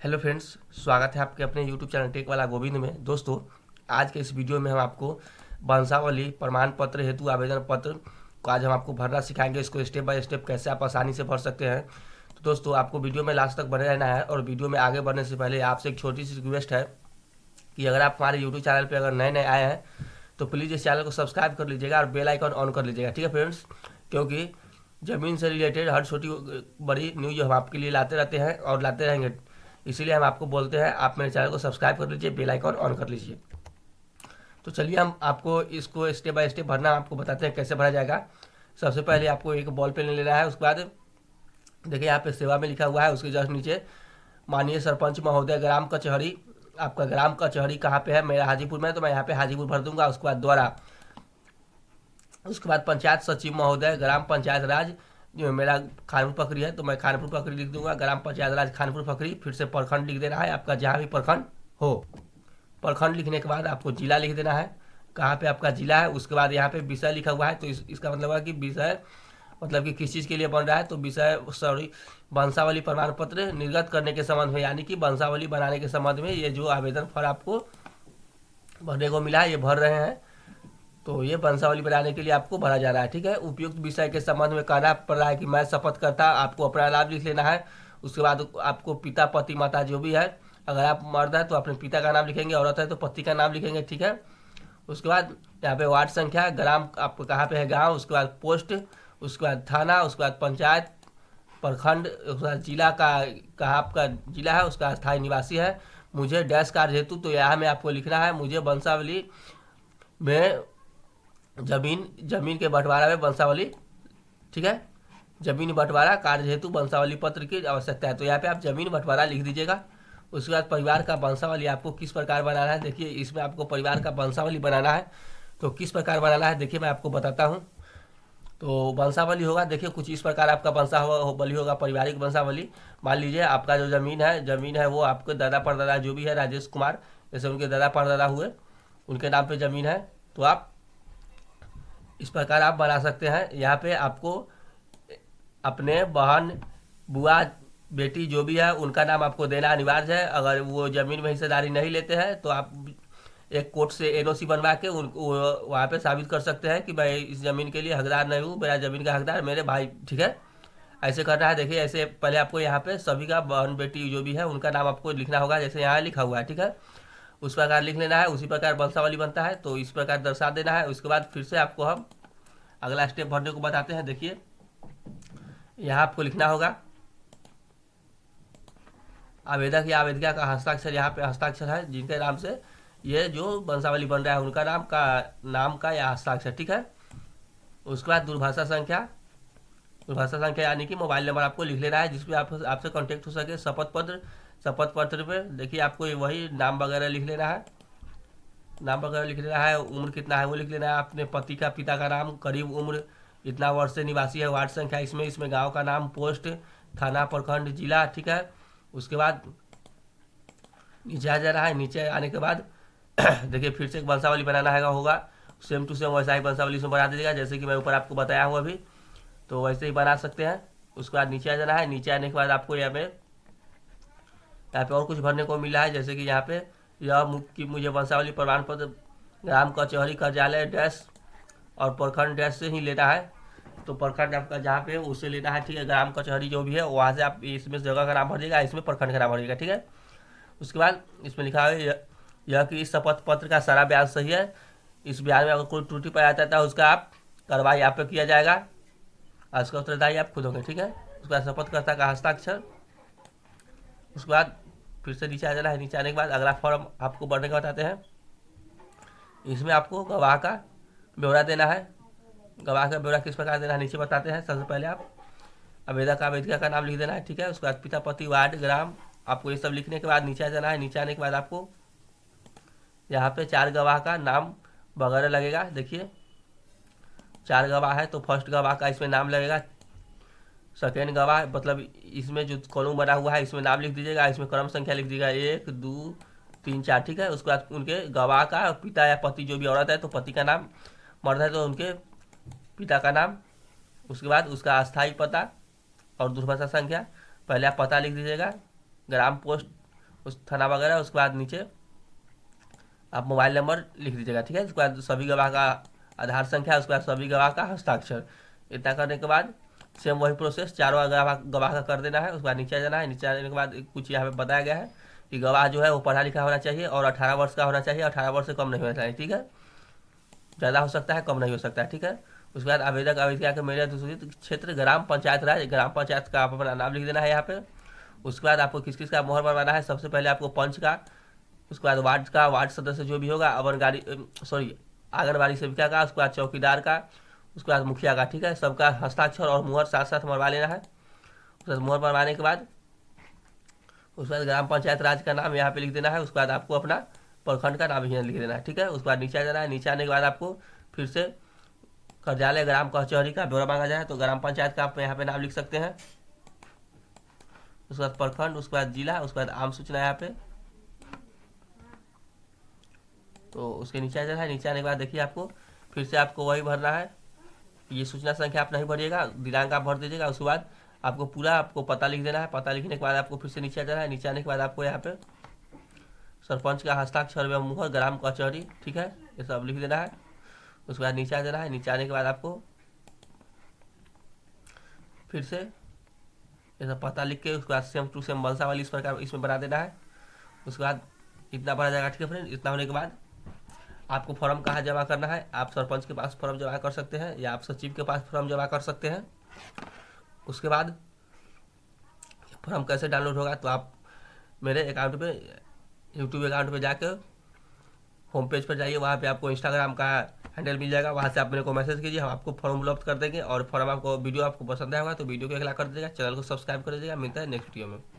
Hello friends, स्वागत है आपके अपने यूट्यूब चैनल टेक वाला गोविंद में। दोस्तों, आज के इस वीडियो में हम आपको वंशावली प्रमाण पत्र हेतु आवेदन पत्र को आज हम आपको भरना सिखाएंगे। इसको स्टेप बाय स्टेप कैसे आप आसानी से भर सकते हैं। तो दोस्तों, आपको वीडियो में लास्ट तक बने रहना है। और वीडियो में आगे बढ़ने से पहले आपसे एक छोटी सी रिक्वेस्ट है कि अगर आप हमारे यूट्यूब चैनल पर अगर नए नए आए हैं तो प्लीज़ इस चैनल को सब्सक्राइब कर लीजिएगा और बेल आइकन ऑन कर लीजिएगा। ठीक है फ्रेंड्स, क्योंकि ज़मीन से रिलेटेड हर छोटी बड़ी न्यूज़ हम आपके लिए लाते रहते हैं और लाते रहेंगे। इसीलिए हम आपको बोलते हैं आप मेरे चैनल को सब्सक्राइब कर लीजिए, बेल आइकन ऑन कर लीजिए। तो चलिए हम आपको इसको स्टेप बाय स्टेप भरना आपको बताते हैं कैसे भरा जाएगा। सबसे पहले आपको एक बॉल पेन ले लेना है। उसके बाद देखिए यहाँ पे सेवा में लिखा हुआ है, उसके जस्ट नीचे माननीय सरपंच महोदय ग्राम कचहरी। आपका ग्राम कचहरी कहाँ पे है? मेरा हाजीपुर में, तो मैं यहाँ पे हाजीपुर भर दूंगा। उसके बाद द्वारा, उसके बाद पंचायत सचिव महोदय ग्राम पंचायत राज, जो मेरा खानपुर पकड़ी है तो मैं खानपुर पकड़ी लिख दूंगा। ग्राम पंचायत राज खानपुर पकड़ी, फिर से प्रखंड लिख देना है आपका जहाँ भी प्रखंड हो। प्रखंड लिखने के बाद आपको जिला लिख देना है, कहाँ पे आपका जिला है। उसके बाद यहाँ पे विषय लिखा हुआ है, तो इसका मतलब है कि विषय मतलब कि किस चीज़ के लिए बन रहा है। तो विषय वंशावली प्रमाण पत्र निर्गत करने के संबंध में, यानी कि वंशावली बनाने के संबंध में ये जो आवेदन फॉर्म आपको भरने को मिला है ये भर रहे हैं। तो ये वंशावली बनाने के लिए आपको भरा जा रहा है। ठीक है, उपयुक्त विषय के संबंध में कहना पड़ रहा है कि मैं शपथ करता, आपको अपना नाम लिख लेना है। उसके बाद आपको पिता पति माता जो भी है, अगर आप मर्द है तो अपने पिता का नाम लिखेंगे, औरत है तो पति का नाम लिखेंगे। ठीक है, उसके बाद यहाँ पे वार्ड संख्या, ग्राम आपको कहाँ पे है गाँव, उसके बाद पोस्ट, उसके बाद थाना, उसके बाद पंचायत, प्रखंड, उसके बाद जिला का कहाँ आपका जिला है, उसका स्थायी निवासी है। मुझे डैश कार्य हेतु, तो यहाँ में आपको लिखना है मुझे वंशावली में जमीन के बंटवारा में वंशावली, ठीक है, जमीन बंटवारा कार्य हेतु वंशावली पत्र की आवश्यकता है। तो यहाँ पे आप जमीन बंटवारा लिख दीजिएगा। उसके बाद परिवार का वंशावली आपको किस प्रकार बनाना है। देखिए इसमें आपको परिवार का वंशावली बनाना है, तो किस प्रकार बनाना है देखिए मैं आपको बताता हूँ। तो वंशावली होगा, देखिए कुछ इस प्रकार आपका वंशावली होगा, पारिवारिक वंशावली। मान लीजिए आपका जो जमीन है वो आपके दादा परदादा जो भी है, राजेश कुमार जैसे उनके दादा परदादा हुए, उनके नाम पे जमीन है। तो आप इस प्रकार आप बना सकते हैं। यहाँ पे आपको अपने बहन, बुआ, बेटी जो भी है उनका नाम आपको देना अनिवार्य है। अगर वो ज़मीन में हिस्सेदारी नहीं लेते हैं तो आप एक कोर्ट से एनओसी बनवा के उनको वहाँ पे साबित कर सकते हैं कि मैं इस ज़मीन के लिए हकदार नहीं हूँ, मेरा ज़मीन का हकदार मेरे भाई। ठीक है, ऐसे करना है। देखिए ऐसे पहले आपको यहाँ पे सभी का बहन बेटी जो भी है उनका नाम आपको लिखना होगा, जैसे यहाँ लिखा हुआ है। ठीक है, उस प्रकार लिख लेना है, उसी प्रकार वंशावली बनता है। तो इस प्रकार दर्शा देना है। उसके बाद फिर से आपको हम अगला स्टेप भरने को बताते हैं। देखिए यहाँ आपको लिखना होगा आवेदक या आवेदिका का हस्ताक्षर, यहाँ पे हस्ताक्षर है जिनके नाम से ये जो वंशावली बन रहा है उनका नाम का या हस्ताक्षर। ठीक है, उसके बाद दूरभाषा संख्या यानी कि मोबाइल नंबर आपको लिख लेना है जिसपे आपसे कांटेक्ट हो सके। शपथ पत्र पे देखिए आपको वही नाम वगैरह लिख लेना है, उम्र कितना है वो लिख लेना है, अपने पति का पिता का नाम, करीब उम्र, इतना वर्ष से निवासी है, वार्ड संख्या इसमें गांव का नाम, पोस्ट, थाना, प्रखंड, जिला। ठीक है, उसके बाद नीचे आ जा रहा है। नीचे आने के बाद देखिए फिर से एक वंशावली बनाना है होगा, सेम टू सेम वैसा ही वंशावली इसमें बना दीजिएगा जैसे कि मैं ऊपर आपको बताया हूँ अभी। तो वैसे ही बना सकते हैं। उसके बाद नीचे आ जाना है। नीचे आने के बाद आपको यहाँ पे और कुछ भरने को मिला है, जैसे कि यहाँ पे कि मुझे वंशावली प्रमाण पत्र ग्राम कचहरी कार्यालय डैश और प्रखंड डैश से ही लेना है। तो प्रखंड आपका जहाँ पे उससे लेना है। ठीक है, ग्राम कचहरी जो भी है वहाँ से आप इसमें जगह का नाम भरिएगा, इसमें प्रखंड का नाम भरिएगा। ठीक है, उसके बाद इसमें लिखा है यह कि इस शपथ पत्र का सारा बयान सही है। इस बयान में अगर कोई त्रुटि पाया जाता है उसका आप कार्रवाई आप पे किया जाएगा, उसका उत्तरदायी आप खुद होंगे। ठीक है, उसके बाद शपथकर्ता का हस्ताक्षर। उसके बाद फिर से नीचे आ जाना है। नीचे आने के बाद अगला फॉर्म आपको भरने का बताते हैं। इसमें आपको गवाह का ब्यौरा देना है। गवाह का ब्यौरा किस प्रकार देना है नीचे बताते हैं। सबसे पहले आप आवेदक आवेदिका का नाम लिख देना है। ठीक है, उसके बाद पिता पति वार्ड ग्राम, आपको ये सब लिखने के बाद नीचे आ जाना है। नीचे आने के बाद आपको यहाँ पे 4 गवाह का नाम वगैरह लगेगा। देखिए 4 गवाह है तो फर्स्ट गवाह का इसमें नाम लगेगा, सेकेंड गवाह मतलब इसमें जो कॉलम बना हुआ है इसमें नाम लिख दीजिएगा, इसमें क्रम संख्या लिख दीजिएगा 1 2 3 4। ठीक है, उसके बाद उनके गवाह का पिता या पति जो भी औरत है तो पति का नाम, मर्द है तो उनके पिता का नाम। उसके बाद उसका अस्थायी पता और दूरभाषा संख्या। पहले आप पता लिख दीजिएगा, ग्राम पोस्ट उस थाना वगैरह, उसके बाद नीचे आप मोबाइल नंबर लिख दीजिएगा, ठीक है। उसके बाद सभी गवाह का आधार संख्या, उसके बाद सभी गवाह का हस्ताक्षर। इतना करने के बाद सेम वही प्रोसेस चारों गवाह का कर देना है। उसके बाद नीचे जाना है। नीचे आने के बाद कुछ यहाँ पे बताया गया है कि गवाह जो है वो पढ़ा लिखा होना चाहिए और 18 वर्ष का होना चाहिए, 18 वर्ष से कम नहीं होना चाहिए, ठीक है। ज़्यादा हो सकता है, कम नहीं हो सकता है, ठीक है। उसके बाद आवेदक आवेदिका के मेरे अधिसूचित क्षेत्र ग्राम पंचायत राज, ग्राम पंचायत का आप अपना नाम लिख देना है यहाँ पे। उसके बाद आपको किस किस का मोहर बनवाना है, सबसे पहले आपको पंच का, उसके बाद वार्ड का, वार्ड सदस्य जो भी होगा, आंगनबाड़ी सेविका का, उसके बाद चौकीदार का, उसके बाद मुखिया का, ठीक है। सबका हस्ताक्षर और मुहर साथ साथ मरवा लेना है। उसके बाद मुहर मरवाने के बाद उसके बाद ग्राम पंचायत राज का नाम यहाँ पे लिख देना है। उसके बाद आपको अपना प्रखंड का नाम यहाँ लिख देना है, ठीक है। उसके बाद नीचे आ जाना है। नीचे आने के बाद आपको फिर से कार्यालय ग्राम कचहरी का ब्यौरा मांगा जाए तो ग्राम पंचायत का आप यहाँ पे नाम लिख सकते हैं। उसके बाद प्रखंड, उसके बाद जिला, उसके बाद आम सूचना यहाँ पे। तो उसके नीचे आ जाना है। नीचे आने के बाद देखिए आपको फिर से आपको वही भरना है। ये सूचना संख्या आप नहीं भरिएगा, दिनांक आप भर दीजिएगा। उसके बाद आपको पूरा आपको पता लिख देना है। पता लिखने के बाद आपको फिर से नीचे आ जाना है। नीचे आने के बाद आपको यहाँ पे सरपंच का हस्ताक्षर व मुहर ग्राम कचहरी, ठीक है, ये सब लिख देना है। उसके बाद नीचे आ जाना है। नीचे आने के बाद आपको फिर से ये सब पता लिख के उसके बाद सेम टू सेम वंशावली इस प्रकार इसमें बना देना है। उसके बाद इतना भरा जाएगा, ठीक है फ्रेंड। इतना होने के बाद आपको फॉर्म कहाँ जमा करना है, आप सरपंच के पास फॉर्म जमा कर सकते हैं या आप सचिव के पास फॉर्म जमा कर सकते हैं। उसके बाद फॉर्म कैसे डाउनलोड होगा, तो आप मेरे अकाउंट पे, यूट्यूब अकाउंट पे जाकर होम पेज पर जाइए, वहाँ पे आपको इंस्टाग्राम का हैंडल मिल जाएगा, वहाँ से आप मेरे को मैसेज कीजिए, हम आपको फॉर्म उपलब्ध कर देंगे। और फॉर्म आपको वीडियो आपको पसंद आएगा तो वीडियो को एक लाइक कर दीजिएगा, चैनल को सब्सक्राइब कर दीजिएगा। मिलता है नेक्स्ट वीडियो में।